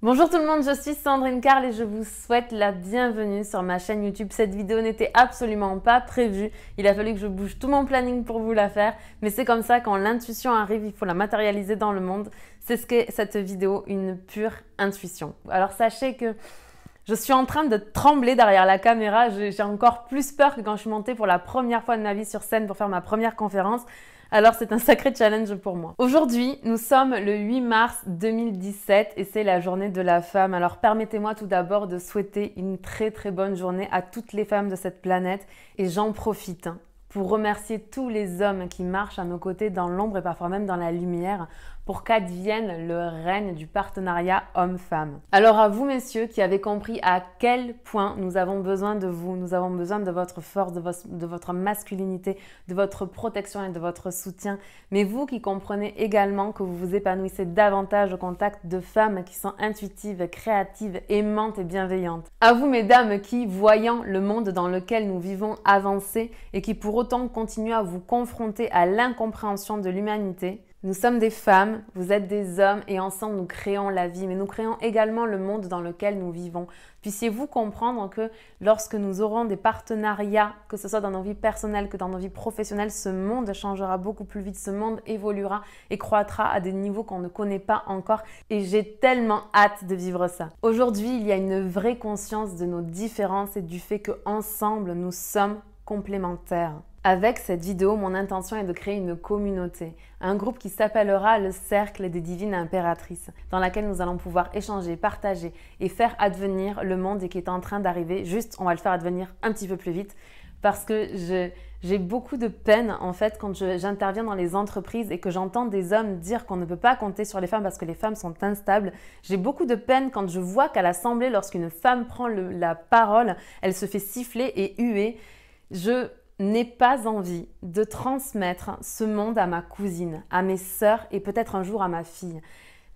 Bonjour tout le monde, je suis Sandrine Carl et je vous souhaite la bienvenue sur ma chaîne YouTube. Cette vidéo n'était absolument pas prévue, il a fallu que je bouge tout mon planning pour vous la faire, mais c'est comme ça, quand l'intuition arrive, il faut la matérialiser dans le monde. C'est ce qu'est cette vidéo, une pure intuition. Alors sachez que je suis en train de trembler derrière la caméra, j'ai encore plus peur que quand je suis montée pour la première fois de ma vie sur scène pour faire ma première conférence. Alors c'est un sacré challenge pour moi. Aujourd'hui, nous sommes le 8 mars 2017 et c'est la journée de la femme. Alors permettez-moi tout d'abord de souhaiter une très bonne journée à toutes les femmes de cette planète et j'en profite pour remercier tous les hommes qui marchent à nos côtés dans l'ombre et parfois même dans la lumière pour qu'advienne le règne du partenariat homme-femme. Alors à vous messieurs qui avez compris à quel point nous avons besoin de vous, nous avons besoin de votre force, de votre masculinité, de votre protection et de votre soutien, mais vous qui comprenez également que vous vous épanouissez davantage au contact de femmes qui sont intuitives, créatives, aimantes et bienveillantes. À vous mesdames qui, voyant le monde dans lequel nous vivons avancer et qui pour autant continuent à vous confronter à l'incompréhension de l'humanité. Nous sommes des femmes, vous êtes des hommes et ensemble nous créons la vie, mais nous créons également le monde dans lequel nous vivons. Puissiez-vous comprendre que lorsque nous aurons des partenariats, que ce soit dans nos vies personnelles que dans nos vies professionnelles, ce monde changera beaucoup plus vite, ce monde évoluera et croîtra à des niveaux qu'on ne connaît pas encore et j'ai tellement hâte de vivre ça. Aujourd'hui, il y a une vraie conscience de nos différences et du fait qu'ensemble nous sommes complémentaires. Avec cette vidéo, mon intention est de créer une communauté, un groupe qui s'appellera le Cercle des Divines Impératrices, dans laquelle nous allons pouvoir échanger, partager et faire advenir le monde et qui est en train d'arriver. Juste, on va le faire advenir un petit peu plus vite parce que j'ai beaucoup de peine en fait quand j'interviens dans les entreprises et que j'entends des hommes dire qu'on ne peut pas compter sur les femmes parce que les femmes sont instables. J'ai beaucoup de peine quand je vois qu'à l'Assemblée, lorsqu'une femme prend la parole, elle se fait siffler et huer. Je n'ai pas envie de transmettre ce monde à ma cousine, à mes sœurs et peut-être un jour à ma fille.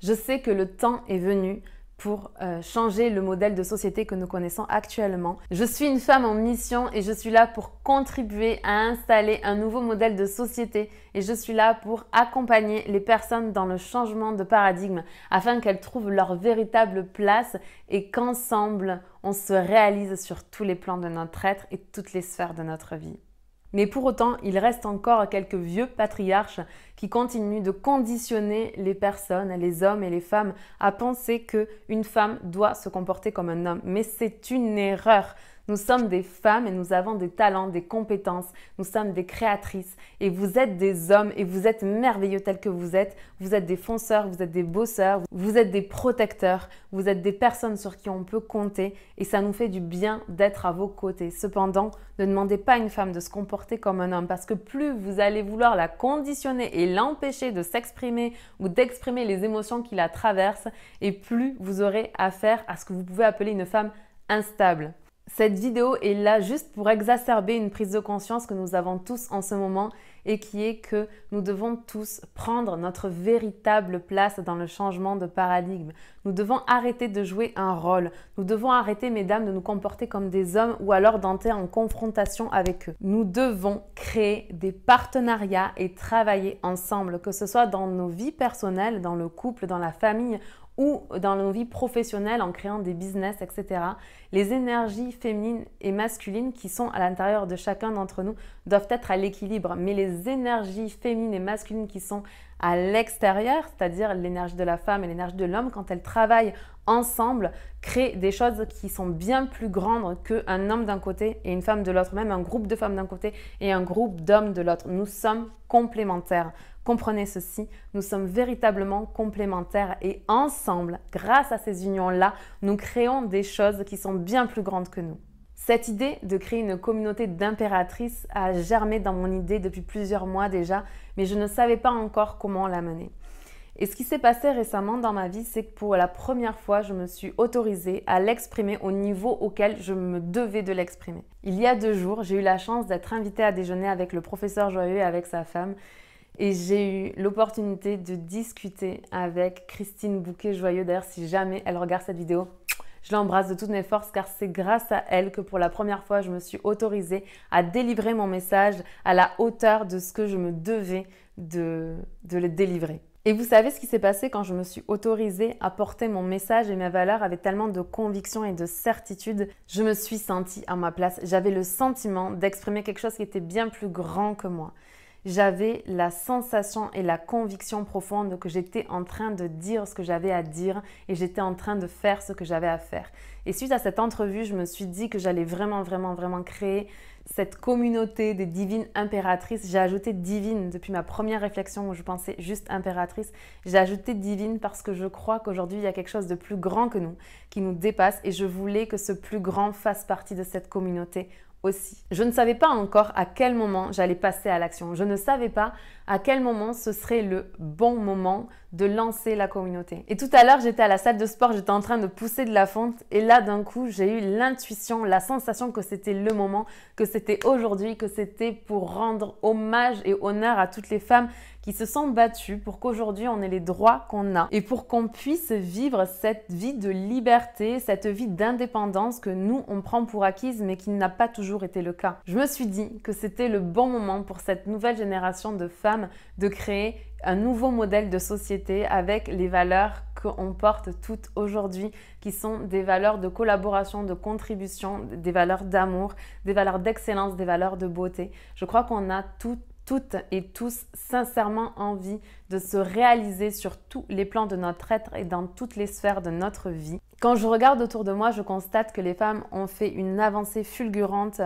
Je sais que le temps est venu pour changer le modèle de société que nous connaissons actuellement. Je suis une femme en mission et je suis là pour contribuer à installer un nouveau modèle de société et je suis là pour accompagner les personnes dans le changement de paradigme afin qu'elles trouvent leur véritable place et qu'ensemble, on se réalise sur tous les plans de notre être et toutes les sphères de notre vie. Mais pour autant, il reste encore quelques vieux patriarches qui continuent de conditionner les personnes, les hommes et les femmes à penser qu'une femme doit se comporter comme un homme. Mais c'est une erreur. Nous sommes des femmes et nous avons des talents, des compétences, nous sommes des créatrices et vous êtes des hommes et vous êtes merveilleux tels que vous êtes des fonceurs, vous êtes des bosseurs, vous êtes des protecteurs, vous êtes des personnes sur qui on peut compter et ça nous fait du bien d'être à vos côtés. Cependant, ne demandez pas à une femme de se comporter comme un homme parce que plus vous allez vouloir la conditionner et l'empêcher de s'exprimer ou d'exprimer les émotions qui la traversent et plus vous aurez affaire à ce que vous pouvez appeler une femme instable. Cette vidéo est là juste pour exacerber une prise de conscience que nous avons tous en ce moment et qui est que nous devons tous prendre notre véritable place dans le changement de paradigme. Nous devons arrêter de jouer un rôle. Nous devons arrêter, mesdames, de nous comporter comme des hommes ou alors d'entrer en confrontation avec eux. Nous devons créer des partenariats et travailler ensemble, que ce soit dans nos vies personnelles, dans le couple, dans la famille ou dans nos vies professionnelles en créant des business, etc. Les énergies féminines et masculines qui sont à l'intérieur de chacun d'entre nous doivent être à l'équilibre. Mais les énergies féminines et masculines qui sont à l'extérieur, c'est-à-dire l'énergie de la femme et l'énergie de l'homme, quand elles travaillent ensemble, créent des choses qui sont bien plus grandes qu'un homme d'un côté et une femme de l'autre, même un groupe de femmes d'un côté et un groupe d'hommes de l'autre. Nous sommes complémentaires. Comprenez ceci, nous sommes véritablement complémentaires et ensemble, grâce à ces unions-là, nous créons des choses qui sont bien plus grandes que nous. Cette idée de créer une communauté d'impératrices a germé dans mon idée depuis plusieurs mois déjà, mais je ne savais pas encore comment la mener. Et ce qui s'est passé récemment dans ma vie, c'est que pour la première fois, je me suis autorisée à l'exprimer au niveau auquel je me devais de l'exprimer. Il y a 2 jours, j'ai eu la chance d'être invitée à déjeuner avec le professeur Joyeux et avec sa femme. Et j'ai eu l'opportunité de discuter avec Christine Bouquet-Joyeux. D'ailleurs, si jamais elle regarde cette vidéo, je l'embrasse de toutes mes forces car c'est grâce à elle que pour la première fois, je me suis autorisée à délivrer mon message à la hauteur de ce que je me devais de le délivrer. Et vous savez ce qui s'est passé quand je me suis autorisée à porter mon message et mes valeurs avec tellement de conviction et de certitude? Je me suis sentie à ma place. J'avais le sentiment d'exprimer quelque chose qui était bien plus grand que moi. J'avais la sensation et la conviction profonde que j'étais en train de dire ce que j'avais à dire et j'étais en train de faire ce que j'avais à faire. Et suite à cette entrevue, je me suis dit que j'allais vraiment créer cette communauté des divines impératrices. J'ai ajouté divine depuis ma première réflexion où je pensais juste impératrice. J'ai ajouté divine parce que je crois qu'aujourd'hui, il y a quelque chose de plus grand que nous, qui nous dépasse et je voulais que ce plus grand fasse partie de cette communauté aussi. Je ne savais pas encore à quel moment j'allais passer à l'action. Je ne savais pas à quel moment ce serait le bon moment de lancer la communauté. Et tout à l'heure, j'étais à la salle de sport, j'étais en train de pousser de la fonte et là, d'un coup, j'ai eu l'intuition, la sensation que c'était le moment, que c'était aujourd'hui, que c'était pour rendre hommage et honneur à toutes les femmes qui se sont battues pour qu'aujourd'hui on ait les droits qu'on a et pour qu'on puisse vivre cette vie de liberté, cette vie d'indépendance que nous on prend pour acquise mais qui n'a pas toujours été le cas. Je me suis dit que c'était le bon moment pour cette nouvelle génération de femmes de créer un nouveau modèle de société avec les valeurs qu'on porte toutes aujourd'hui, qui sont des valeurs de collaboration, de contribution, des valeurs d'amour, des valeurs d'excellence, des valeurs de beauté. Je crois qu'on a toutes et tous sincèrement envie de se réaliser sur tous les plans de notre être et dans toutes les sphères de notre vie. Quand je regarde autour de moi, je constate que les femmes ont fait une avancée fulgurante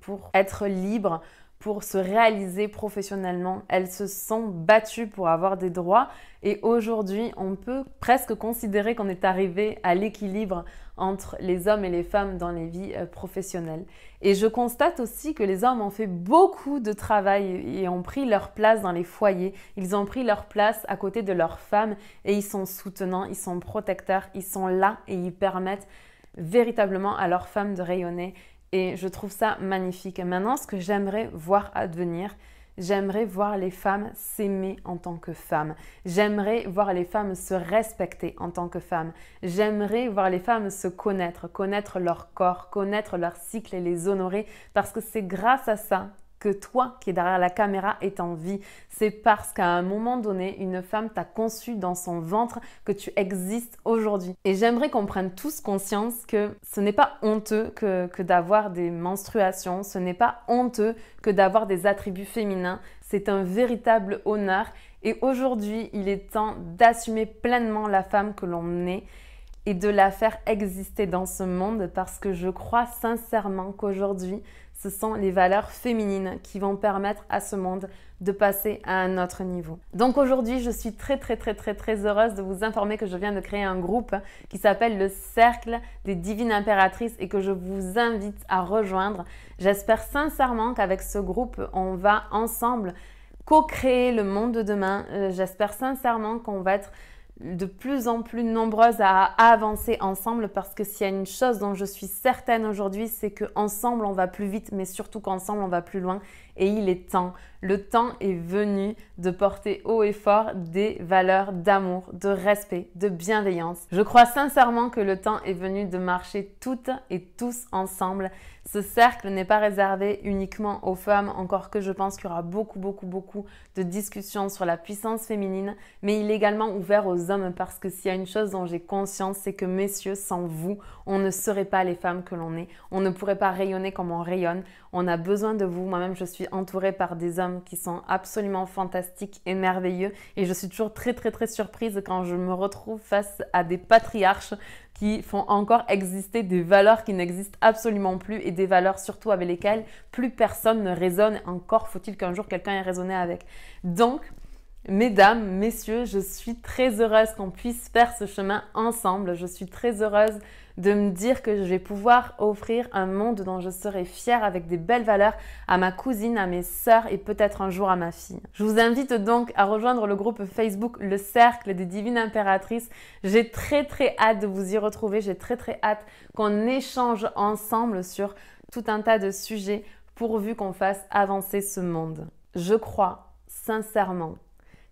pour être libres, pour se réaliser professionnellement. Elles se sont battues pour avoir des droits et aujourd'hui, on peut presque considérer qu'on est arrivé à l'équilibre entre les hommes et les femmes dans les vies professionnelles. Et je constate aussi que les hommes ont fait beaucoup de travail et ont pris leur place dans les foyers. Ils ont pris leur place à côté de leurs femmes et ils sont soutenants, ils sont protecteurs, ils sont là et ils permettent véritablement à leurs femmes de rayonner. Et je trouve ça magnifique. Maintenant, ce que j'aimerais voir advenir, j'aimerais voir les femmes s'aimer en tant que femmes. J'aimerais voir les femmes se respecter en tant que femmes. J'aimerais voir les femmes se connaître leur corps, connaître leur cycle et les honorer parce que c'est grâce à ça que toi qui es derrière la caméra est en vie. C'est parce qu'à un moment donné, une femme t'a conçu dans son ventre que tu existes aujourd'hui. Et j'aimerais qu'on prenne tous conscience que ce n'est pas honteux que d'avoir des menstruations, ce n'est pas honteux que d'avoir des attributs féminins. C'est un véritable honneur. Et aujourd'hui, il est temps d'assumer pleinement la femme que l'on est et de la faire exister dans ce monde parce que je crois sincèrement qu'aujourd'hui, ce sont les valeurs féminines qui vont permettre à ce monde de passer à un autre niveau. Donc aujourd'hui, je suis très heureuse de vous informer que je viens de créer un groupe qui s'appelle le Cercle des Divines Impératrices et que je vous invite à rejoindre. J'espère sincèrement qu'avec ce groupe, on va ensemble co-créer le monde de demain. J'espère sincèrement qu'on va être de plus en plus nombreuses à avancer ensemble parce que s'il y a une chose dont je suis certaine aujourd'hui, c'est qu'ensemble on va plus vite, mais surtout qu'ensemble on va plus loin et il est temps. Le temps est venu de porter haut et fort des valeurs d'amour, de respect, de bienveillance. Je crois sincèrement que le temps est venu de marcher toutes et tous ensemble. Ce cercle n'est pas réservé uniquement aux femmes, encore que je pense qu'il y aura beaucoup de discussions sur la puissance féminine, mais il est également ouvert aux hommes parce que s'il y a une chose dont j'ai conscience, c'est que messieurs, sans vous, on ne serait pas les femmes que l'on est. On ne pourrait pas rayonner comme on rayonne. On a besoin de vous. Moi-même, je suis entourée par des hommes qui sont absolument fantastiques et merveilleux et je suis toujours très surprise quand je me retrouve face à des patriarches qui font encore exister des valeurs qui n'existent absolument plus et des valeurs surtout avec lesquelles plus personne ne résonne. Encore faut-il qu'un jour quelqu'un ait raisonné avec. Donc, mesdames, messieurs, je suis très heureuse qu'on puisse faire ce chemin ensemble. Je suis très heureuse de me dire que je vais pouvoir offrir un monde dont je serai fière avec des belles valeurs à ma cousine, à mes sœurs et peut-être un jour à ma fille. Je vous invite donc à rejoindre le groupe Facebook Le Cercle des Divines Impératrices. J'ai très hâte de vous y retrouver. J'ai très hâte qu'on échange ensemble sur tout un tas de sujets pourvu qu'on fasse avancer ce monde. Je crois sincèrement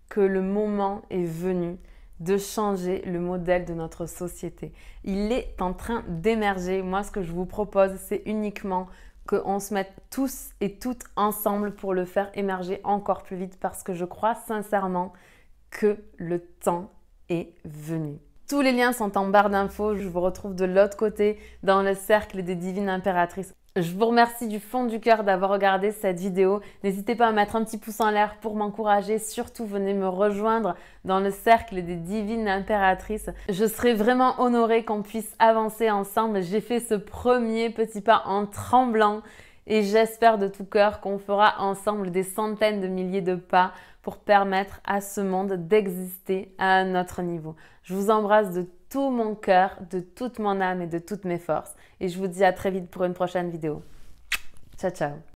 que le moment est venu de changer le modèle de notre société. Il est en train d'émerger. Moi, ce que je vous propose, c'est uniquement qu'on se mette tous et toutes ensemble pour le faire émerger encore plus vite parce que je crois sincèrement que le temps est venu. Tous les liens sont en barre d'infos. Je vous retrouve de l'autre côté dans le cercle des divines impératrices. Je vous remercie du fond du cœur d'avoir regardé cette vidéo. N'hésitez pas à mettre un petit pouce en l'air pour m'encourager. Surtout, venez me rejoindre dans le cercle des divines impératrices. Je serai vraiment honorée qu'on puisse avancer ensemble. J'ai fait ce premier petit pas en tremblant et j'espère de tout cœur qu'on fera ensemble des centaines de milliers de pas pour permettre à ce monde d'exister à un autre niveau. Je vous embrasse de tout mon cœur, de toute mon âme et de toutes mes forces. Et je vous dis à très vite pour une prochaine vidéo. Ciao, ciao!